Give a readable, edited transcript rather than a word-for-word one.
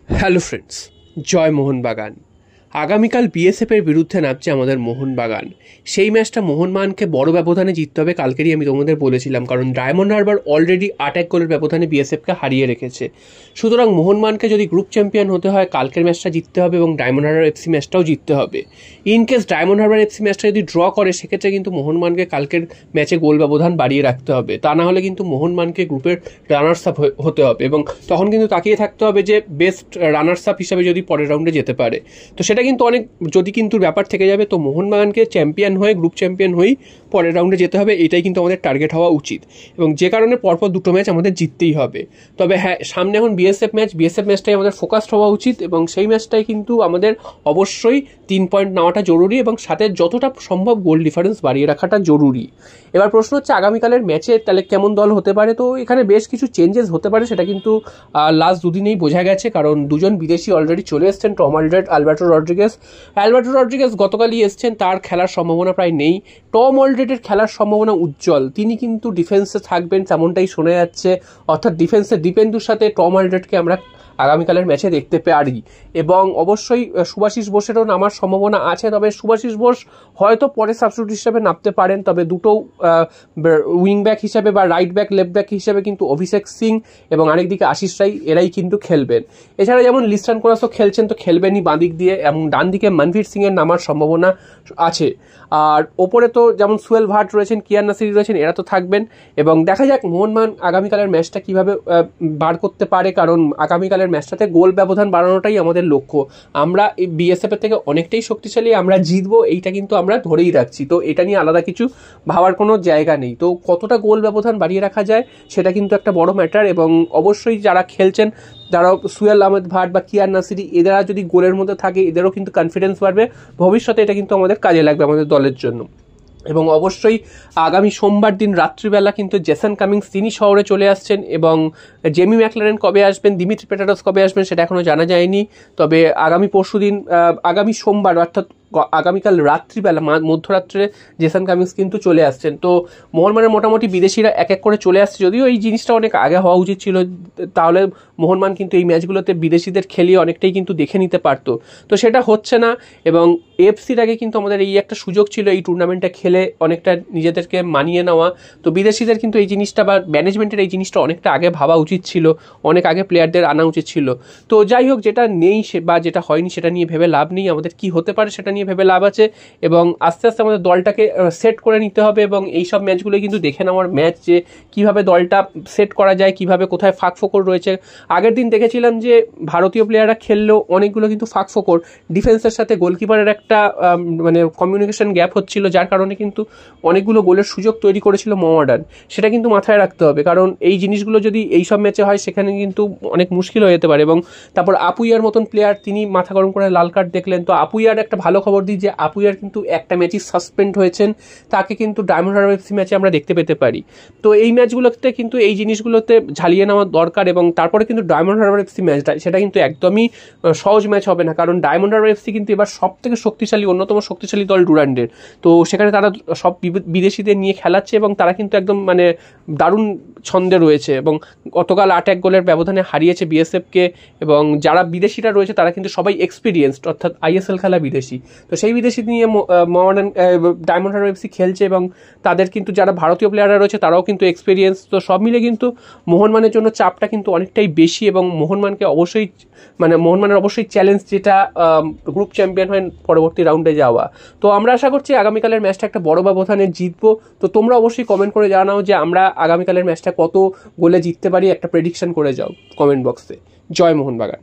Hello friends, জয় মোহনবাগান। আগামীকাল বিএসএফের বিরুদ্ধে নামছে আমাদের মোহনবাগান। সেই ম্যাচটা মোহনবাগানকে বড় ব্যবধানে জিততে হবে, কালকেরই আমি তোমাদের বলেছিলাম, কারণ ডায়মন্ড হারবার অলরেডি 8-1 গোলের ব্যবধানে বিএসএফকে হারিয়ে রেখেছে। সুতরাং মোহনবাগানকে যদি গ্রুপ চ্যাম্পিয়ন হতে হয়, কালকের ম্যাচটা জিততে হবে এবং ডায়মন্ড হারবার এফসি ম্যাচটাও জিততে হবে। ইনকেস ডায়মন্ড হারবার এফসি ম্যাচটা যদি ড্র করে, সেক্ষেত্রে কিন্তু মোহনবাগানকে কালকের ম্যাচে গোল ব্যবধান বাড়িয়ে রাখতে হবে। তা না হলে কিন্তু মোহনবাগানকে গ্রুপের রানার্স আপ হতে হবে এবং তখন কিন্তু তাকিয়ে থাকতে হবে যে বেস্ট রানার্স আপ হিসাবে যদি পরের রাউন্ডে যেতে পারে। তো সেটা কিন্তু অনেক যদি কিন্তু ব্যাপার থেকে যাবে। তো মোহনবাগানকে চ্যাম্পিয়ন হয়ে, গ্রুপ চ্যাম্পিয়ন হয়েই পরের রাউন্ডে যেতে হবে, এটাই কিন্তু আমাদের টার্গেট হওয়া উচিত এবং যে কারণে পরপর দুটো ম্যাচ আমাদের জিততেই হবে। তবে হ্যাঁ, সামনে এখন বিএসএফ ম্যাচটাই আমাদের ফোকাসড হওয়া উচিত এবং সেই ম্যাচটাই কিন্তু আমাদের অবশ্যই 3 পয়েন্ট নেওয়াটা জরুরি এবং সাথে যতটা সম্ভব গোল ডিফারেন্স বাড়িয়ে রাখাটা জরুরি। এবার প্রশ্ন হচ্ছে আগামীকালের ম্যাচে তাহলে কেমন দল হতে পারে। তো এখানে বেশ কিছু চেঞ্জেস হতে পারে, সেটা কিন্তু লাস্ট দুদিনেই বোঝা গেছে, কারণ দুজন বিদেশি অলরেডি চলে এসছেন, টম অলড্রেড, আলবার্টো রড্রিগেজ গতকালই এসছেন, তার খেলার সম্ভাবনা প্রায় নেই। টম অলড্রেডের খেলার সম্ভাবনা উজ্জ্বল, তিনি কিন্তু ডিফেন্সে থাকবেন তেমনটাই শোনা যাচ্ছে, অর্থাৎ ডিফেন্সে দীপেন্দুর সাথে টম অলড্রেডকে আমরা আগামীকালের ম্যাচে দেখতে পারি এবং অবশ্যই সুভাশিস বোসেরও নামার সম্ভাবনা আছে। তবে সুভাশিস বোস হয়তো পরে সাবস্টিটিউট হিসেবে নামতে পারেন, তবে দুটো উইং ব্যাক হিসাবে বা রাইট ব্যাক, লেফট ব্যাক হিসাবে কিন্তু অভিষেক সিং এবং আরেকদিকে আশিস রাই এরাই কিন্তু খেলবেন। এছাড়া যেমন লিস্টান কোরাসও খেলছেন, তো খেলবেনই বাঁদিক দিয়ে, এবং ডান দিকে মনভীর সিংয়ের নামার সম্ভাবনা আছে। আর ওপরে তো যেমন সুয়েল ভাট রয়েছেন, কিয়ান নাসিরি রয়েছেন, এরা তো থাকবেন এবং দেখা যাক মোহনবাগান আগামীকালের ম্যাচটা কীভাবে বার করতে পারে, কারণ আগামীকালের ম্যাচটাতে গোল ব্যবধান বাড়ানোটাই আমাদের লক্ষ্য। আমরা এই বিএসএফের থেকে অনেকটাই শক্তিশালী, আমরা জিতবো এইটা কিন্তু আমরা ধরেই রাখছি। তো এটা নিয়ে আলাদা কিছু ভাবার কোনো জায়গা নেই। তো কতটা গোল ব্যবধান বাড়িয়ে রাখা যায় সেটা কিন্তু একটা বড় ম্যাটার এবং অবশ্যই যারা খেলছেন, যারা সুয়েল আহমেদ ভাট বা কিয়ান নাসিরি, এরা যদি গোলের মধ্যে থাকে, এদেরও কিন্তু কনফিডেন্স বাড়বে ভবিষ্যতে, এটা কিন্তু আমাদের কাজে লাগবে আমাদের দলের জন্য। এবং অবশ্যই আগামী সোমবার দিন রাত্রিবেলা কিন্তু জেসন কামিংস তিনি শহরে চলে আসছেন এবং জেমি ম্যাকলারেন কবে আসবেন, দিমিত্রি পেটারস কবে আসবেন সেটা এখনও জানা যায়নি। তবে আগামী সোমবার অর্থাৎ আগামীকাল রাত্রিবেলা মধ্যরাত্রে জেসন কামিংস কিন্তু চলে আসছেন। তো মোহনবাগানের মোটামুটি বিদেশিরা এক এক করে চলে আসছে, যদিও এই জিনিসটা অনেক আগে হওয়া উচিত ছিল, তাহলে মোহনবাগান কিন্তু এই ম্যাচগুলোতে বিদেশিদের খেলিয়ে অনেকটাই কিন্তু দেখে নিতে পারতো। তো সেটা হচ্ছে না এবং এফসির আগে কিন্তু আমাদের এই একটা সুযোগ ছিল এই টুর্নামেন্টটা খেলে অনেকটা নিজেদেরকে মানিয়ে নেওয়া। তো বিদেশিদের কিন্তু এই জিনিসটা বা ম্যানেজমেন্টের এই জিনিসটা অনেকটা আগে ভাবা উচিত ছিল, অনেক আগে প্লেয়ারদের আনা উচিত ছিল। তো যাই হোক, যেটা নেই বা যেটা হয়নি সেটা নিয়ে ভেবে লাভ নেই, আমাদের কি হতে পারে সেটা নিয়ে ভেবে লাভ আছে এবং আস্তে আস্তে আমাদের দলটাকে সেট করে নিতে হবে এবং এইসব ম্যাচগুলো কিন্তু দেখে নেওয়ার ম্যাচ, যে কীভাবে দলটা সেট করা যায়, কীভাবে কোথায় ফাঁক ফোকর রয়েছে। আগের দিন দেখেছিলাম যে ভারতীয় প্লেয়াররা খেললেও অনেকগুলো কিন্তু ফাঁক ফোকর, ডিফেন্সের সাথে গোলকিপারের একটা মানে কমিউনিকেশন গ্যাপ হচ্ছিল, যার কারণে কিন্তু অনেকগুলো গোলের সুযোগ তৈরি করেছিল মোহামেডান। সেটা কিন্তু মাথায় রাখতে হবে, কারণ এই জিনিসগুলো যদি এইসব ম্যাচে হয় সেখানে কিন্তু অনেক মুশকিল হয়ে যেতে পারে। এবং তারপর আপুইয়ার মতন প্লেয়ার, তিনি মাথা গরম করে লাল কার্ড দেখলেন। তো আপুইয়ার একটা ভালো খবর দিই যে আপুইয়ার কিন্তু একটা ম্যাচই সাসপেন্ড হয়েছেন, তাকে কিন্তু ডায়মন্ড হারবার এফসি ম্যাচে আমরা দেখতে পেতে পারি। তো এই ম্যাচগুলোতে কিন্তু এই জিনিসগুলোতে ঝালিয়ে নেওয়া দরকার এবং তারপরে কিন্তু ডায়মন্ড হারবার এফসি ম্যাচটা, সেটা কিন্তু একদমই সহজ ম্যাচ হবে না, কারণ ডায়মন্ড হারবার এফসি কিন্তু এবার সব থেকে শক্তিশালী, অন্যতম শক্তিশালী দল ডুরান্ডের। তো সেখানে তারা সব বিদেশিদের নিয়ে খেলাচ্ছে এবং তারা কিন্তু একদম মানে দারুণ ছন্দে রয়েছে এবং গতকাল 8-1 গোলের ব্যবধানে হারিয়েছে বিএসএফকে এবং যারা বিদেশিরা রয়েছে তারা কিন্তু সবাই এক্সপিরিয়েন্সড, অর্থাৎ আইএসএল খেলা বিদেশি। তো সেই বিদেশি নিয়ে ডায়মন্ড হারবার এফসি খেলছে এবং তাদের কিন্তু যারা ভারতীয় প্লেয়াররা রয়েছে তারাও কিন্তু এক্সপিরিয়েন্স। তো সব মিলে কিন্তু মোহনবাগানের জন্য চাপটা কিন্তু অনেকটাই বেশি এবং মোহনবাগানকে অবশ্যই মোহনবাগানের অবশ্যই চ্যালেঞ্জ, যেটা গ্রুপ চ্যাম্পিয়ন হয়ে পরবর্তী রাউন্ডে যাওয়া। তো আমরা আশা করছি আগামীকালের ম্যাচটা একটা বড় ব্যবধানে জিতবো। তো তোমরা অবশ্যই কমেন্ট করে জানাও যে আমরা আগামীকালের ম্যাচটা কত গোলে জিততে পারি, একটা প্রেডিকশন করে যাও কমেন্ট বক্সে। জয় মোহনবাগান।